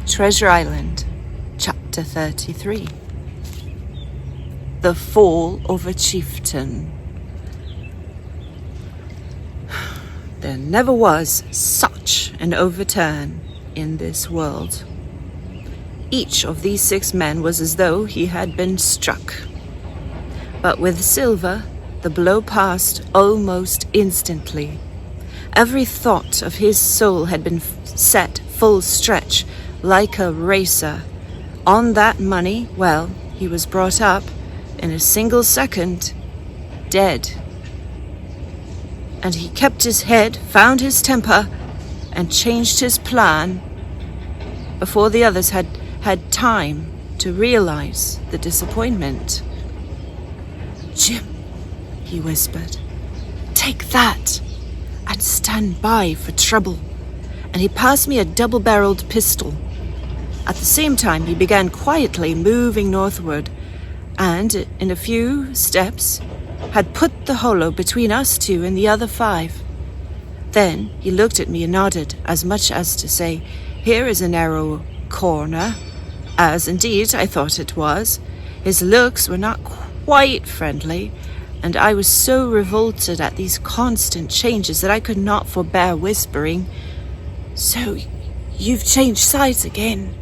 Treasure Island, Chapter 33. The Fall of a Chieftain. There never was such an overturn in this world. Each of these 6 men was as though he had been struck. But with Silver, the blow passed almost instantly. Every thought of his soul had been set full stretch, like a racer. On that money, well, he was brought up in a single second, dead. And he kept his head, found his temper, and changed his plan before the others had time to realize the disappointment. "Jim," he whispered, "take that and stand by for trouble." And he passed me a double-barreled pistol. At the same time, he began quietly moving northward, and in a few steps had put the hollow between us 2 and the other 5. Then he looked at me and nodded, as much as to say, "Here is a narrow corner," as indeed I thought it was. His looks were not quite friendly, and I was so revolted at these constant changes that I could not forbear whispering, "So you've changed sides again?"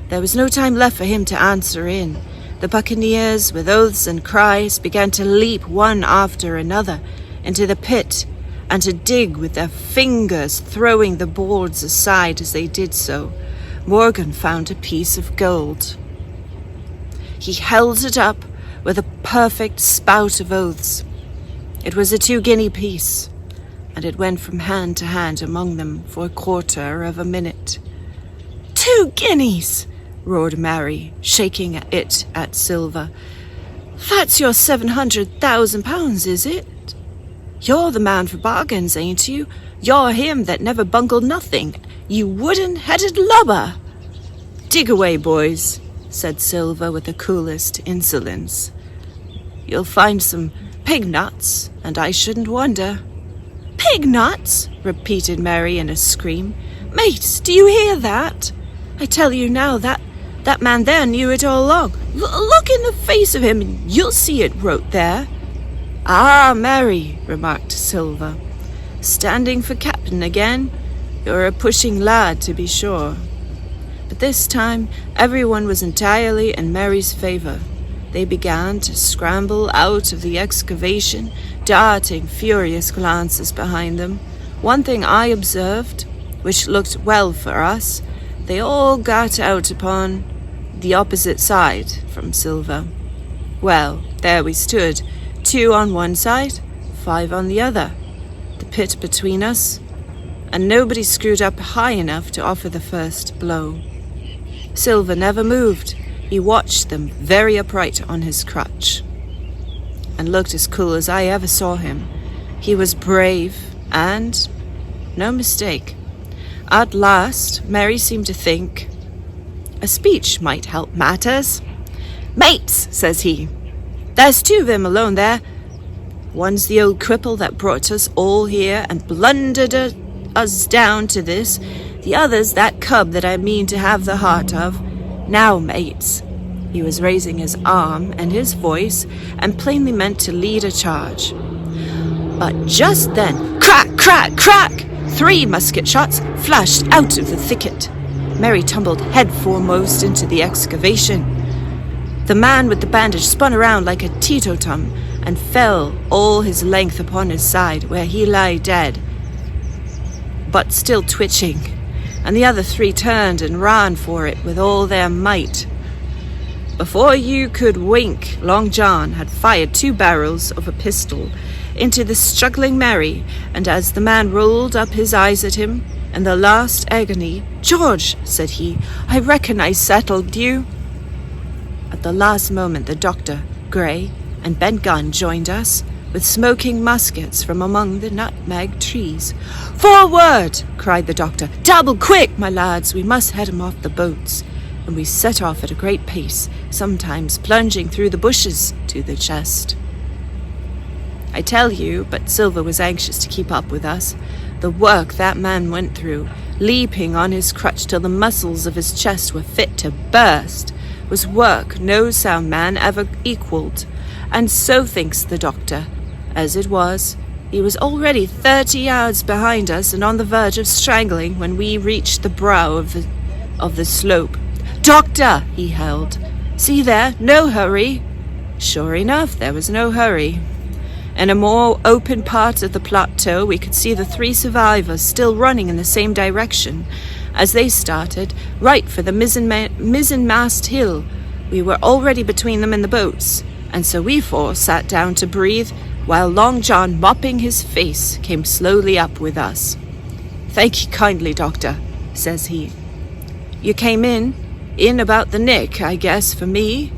There was no time left for him to answer in. The buccaneers, with oaths and cries, began to leap one after another into the pit and to dig with their fingers, throwing the boards aside as they did so. Morgan found a piece of gold. He held it up with a perfect spout of oaths. It was a 2-guinea piece, and it went from hand to hand among them for a quarter of a minute. 2 guineas! Roared Mary, shaking it at Silver. "That's your £700,000, is it? You're the man for bargains, ain't you? You're him that never bungled nothing, you wooden-headed lubber." "Dig away, boys," said Silver with the coolest insolence. "You'll find some pig nuts, and I shouldn't wonder." "Pig nuts?" repeated Mary in a scream. "Mates, do you hear that? I tell you now that man there knew it all along. Look in the face of him and you'll see it wrote there." "Ah, Mary," remarked Silver, "standing for captain again? You're a pushing lad, to be sure." But this time everyone was entirely in Mary's favour. They began to scramble out of the excavation, darting furious glances behind them. One thing I observed, which looked well for us, they all got out upon the opposite side from Silver. Well, there we stood, 2 on one side, 5 on the other, the pit between us, and nobody screwed up high enough to offer the first blow. Silver never moved. He watched them very upright on his crutch, and looked as cool as I ever saw him. He was brave, and no mistake. At last, Mary seemed to think a speech might help matters. "Mates," says he, "there's 2 of 'em alone there. One's the old cripple that brought us all here and blundered us down to this. The other's that cub that I mean to have the heart of. Now, mates," he was raising his arm and his voice, and plainly meant to lead a charge. But just then, crack, crack, crack! 3 musket shots flashed out of the thicket. Mary tumbled head foremost into the excavation. The man with the bandage spun around like a teetotum and fell all his length upon his side, where he lay dead, but still twitching, and the other 3 turned and ran for it with all their might. Before you could wink, Long John had fired 2 barrels of a pistol into the struggling Mary, and as the man rolled up his eyes at him in the last agony, "George," said he, "I reckon I settled you." At the last moment the doctor, Gray, and Ben Gunn joined us, with smoking muskets from among the nutmeg trees. "Forward!" cried the doctor. "Double quick, my lads, we must head 'em off the boats." And we set off at a great pace, sometimes plunging through the bushes to the chest. I tell you, but Silver was anxious to keep up with us. The work that man went through, leaping on his crutch till the muscles of his chest were fit to burst, was work no sound man ever equalled, and so thinks the doctor. As it was, he was already 30 yards behind us and on the verge of strangling when we reached the brow of the slope. "Doctor!" he held. "See there, no hurry." Sure enough, there was no hurry. In a more open part of the plateau, we could see the 3 survivors still running in the same direction as they started, right for the mizzenmast hill. We were already between them and the boats, and so we 4 sat down to breathe, while Long John, mopping his face, came slowly up with us. "Thank you kindly, Doctor," says he. "You came in about the nick, I guess, for me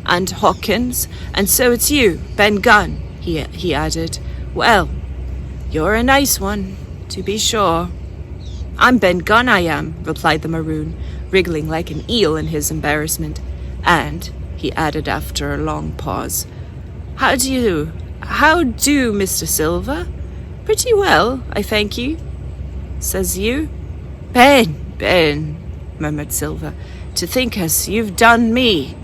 and Hawkins, and so it's you, Ben Gunn," he added. "Well, you're a nice one, to be sure." "I'm Ben Gunn, I am," replied the Maroon, wriggling like an eel in his embarrassment. "And," he added after a long pause, How do, Mr. Silver?" "Pretty well, I thank you," says you. Ben, murmured Silver, "to think as you've done me."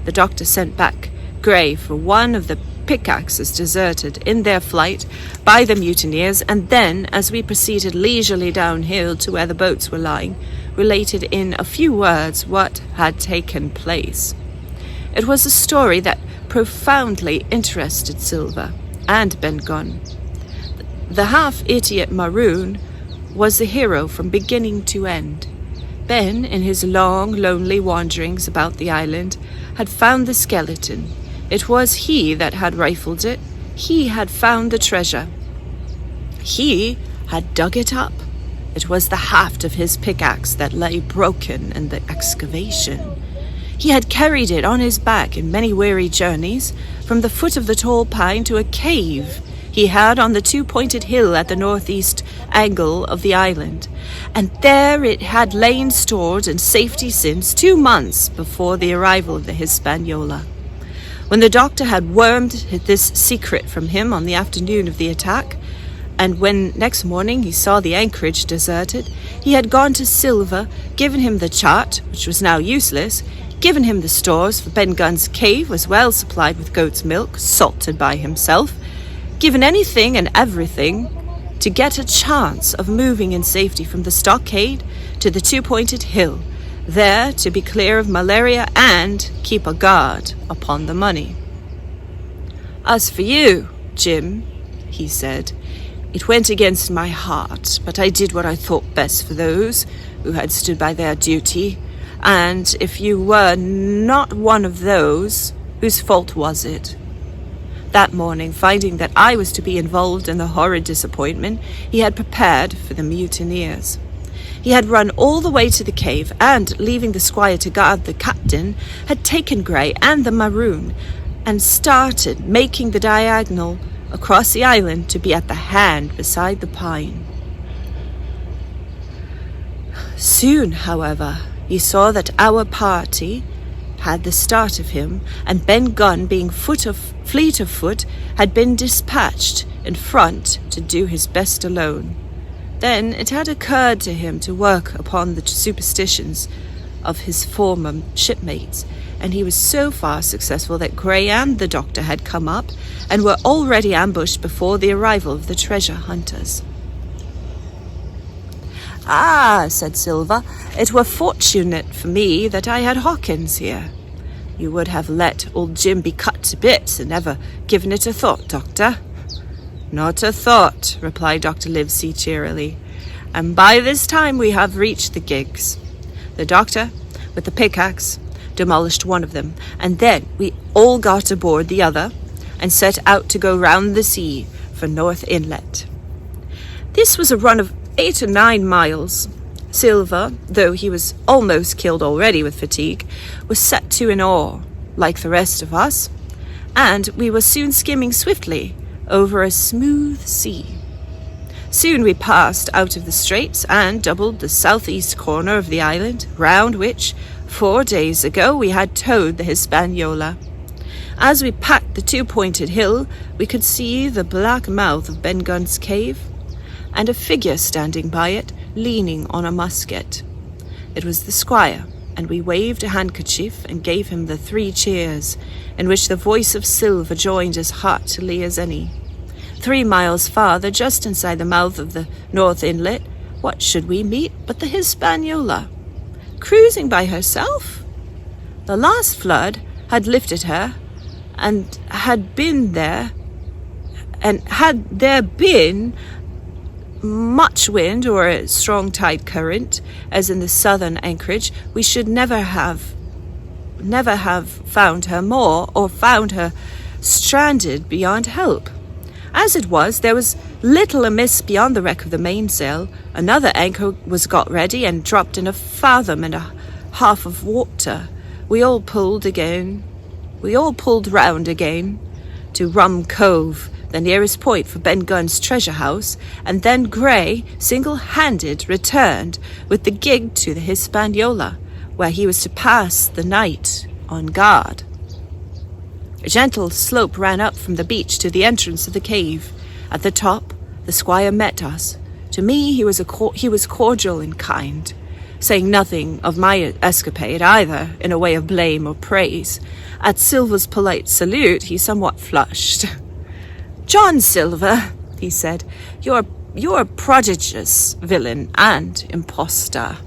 The doctor sent back Gray for one of the pickaxes deserted in their flight by the mutineers, and then, as we proceeded leisurely downhill to where the boats were lying, related in a few words what had taken place. It was a story that profoundly interested Silver and Ben Gunn. The half-idiot Maroon was the hero from beginning to end. Ben, in his long, lonely wanderings about the island, had found the skeleton. It was he that had rifled it. He had found the treasure. He had dug it up. It was the haft of his pickaxe that lay broken in the excavation. He had carried it on his back in many weary journeys, from the foot of the tall pine to a cave he had on the 2-pointed hill at the northeast angle of the island, and there it had lain stored in safety since 2 months before the arrival of the Hispaniola. When the doctor had wormed this secret from him on the afternoon of the attack, and when next morning he saw the anchorage deserted, he had gone to Silver, given him the chart, which was now useless, given him the stores, for Ben Gunn's cave was well supplied with goat's milk, salted by himself, given anything and everything to get a chance of moving in safety from the stockade to the 2-pointed hill, there to be clear of malaria and keep a guard upon the money. "As for you, Jim," he said, "it went against my heart, but I did what I thought best for those who had stood by their duty, and if you were not one of those, whose fault was it?" That morning, finding that I was to be involved in the horrid disappointment, he had prepared for the mutineers. He had run all the way to the cave, and, leaving the squire to guard the captain, had taken Gray and the Maroon, and started making the diagonal across the island to be at the hand beside the pine. Soon, however, he saw that our party had the start of him, and Ben Gunn, being fleet of foot, had been dispatched in front to do his best alone. Then it had occurred to him to work upon the superstitions of his former shipmates, and he was so far successful that Gray and the doctor had come up and were already ambushed before the arrival of the treasure hunters. "Ah," said Silver, "it were fortunate for me that I had Hawkins here. You would have let old Jim be cut to bits and never given it a thought, Doctor." "Not a thought," replied Dr. Livesey cheerily, "and by this time we have reached the gigs." The doctor, with the pickaxe, demolished one of them, and then we all got aboard the other and set out to go round the sea for North Inlet. This was a run of 8 or 9 miles. Silver, though he was almost killed already with fatigue, was set to an oar, like the rest of us, and we were soon skimming swiftly over a smooth sea. Soon we passed out of the straits and doubled the southeast corner of the island, round which, 4 days ago, we had towed the Hispaniola. As we passed the 2-pointed hill, we could see the black mouth of Ben Gunn's cave. and a figure standing by it, leaning on a musket. It was the squire, and we waved a handkerchief and gave him the 3 cheers, in which the voice of Silver joined as heartily as any. 3 miles farther, just inside the mouth of the North Inlet, what should we meet but the Hispaniola, cruising by herself? The last flood had lifted her, and had there been much wind or a strong tide current, as in the southern anchorage, we should never have found her more, or found her stranded beyond help. As it was, there was little amiss beyond the wreck of the mainsail. Another anchor was got ready and dropped in 1.5 fathoms of water. We all pulled round again to Rum Cove, the nearest point for Ben Gunn's treasure house, and then Grey, single-handed, returned with the gig to the Hispaniola, where he was to pass the night on guard. A gentle slope ran up from the beach to the entrance of the cave. At the top, the squire met us. To me, he was cordial and kind, saying nothing of my escapade either in a way of blame or praise. At Silver's polite salute, he somewhat flushed. "John Silver," he said, you're a prodigious villain and impostor.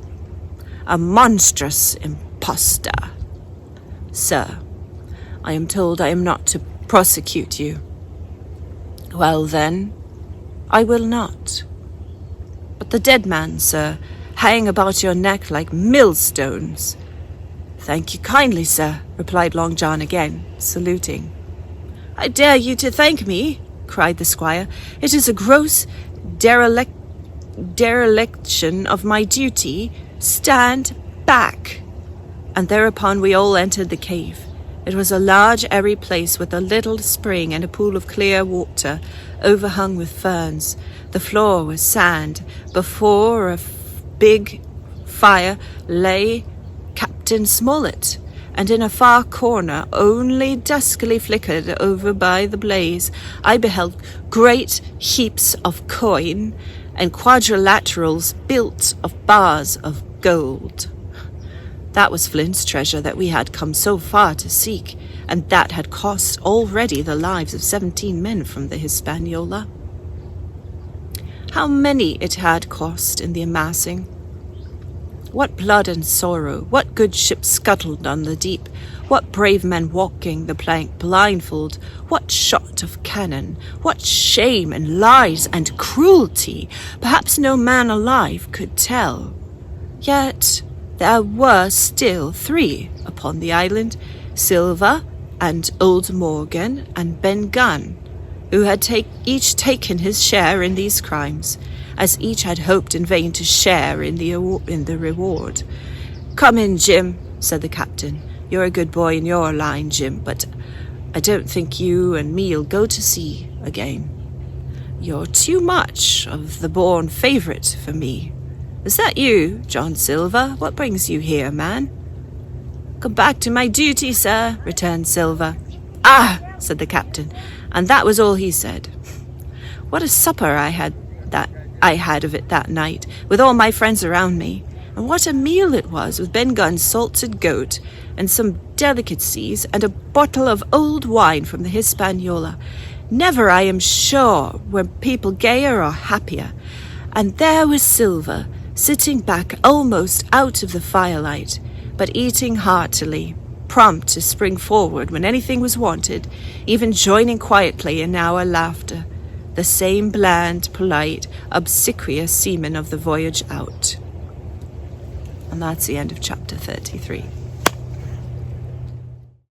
A monstrous impostor. Sir, I am told I am not to prosecute you. Well then, I will not. But the dead man, sir, hang about your neck like millstones. Thank you kindly, sir, replied Long John again, saluting. I dare you to thank me, cried the squire. It is a gross dereliction of my duty. Stand back. And thereupon we all entered the cave. It was a large, airy place with a little spring and a pool of clear water, overhung with ferns. The floor was sand. Before a big fire lay Captain Smollett, and in a far corner, only duskily flickered over by the blaze, I beheld great heaps of coin and quadrilaterals built of bars of gold. That was Flint's treasure that we had come so far to seek, and that had cost already the lives of 17 men from the Hispaniola. How many it had cost in the amassing! What blood and sorrow, what good ships scuttled on the deep, what brave men walking the plank blindfold, what shot of cannon, what shame and lies and cruelty, perhaps no man alive could tell. Yet there were still 3 upon the island, Silver and Old Morgan and Ben Gunn, who had each taken his share in these crimes, as each had hoped in vain to share in the reward. Come in, Jim, said the captain. You're a good boy in your line, Jim, but I don't think you and me'll go to sea again. You're too much of the born favourite for me. Is that you, John Silver? What brings you here, man? Come back to my duty, sir, returned Silver. Ah, said the captain, and that was all he said. What a supper I had of it that night, with all my friends around me, and what a meal it was, with Ben Gunn's salted goat, and some delicacies, and a bottle of old wine from the Hispaniola. Never, I am sure, were people gayer or happier. And there was Silver, sitting back almost out of the firelight, but eating heartily, prompt to spring forward when anything was wanted, even joining quietly in our laughter, the same bland, polite, obsequious seaman of the voyage out. And that's the end of chapter 33.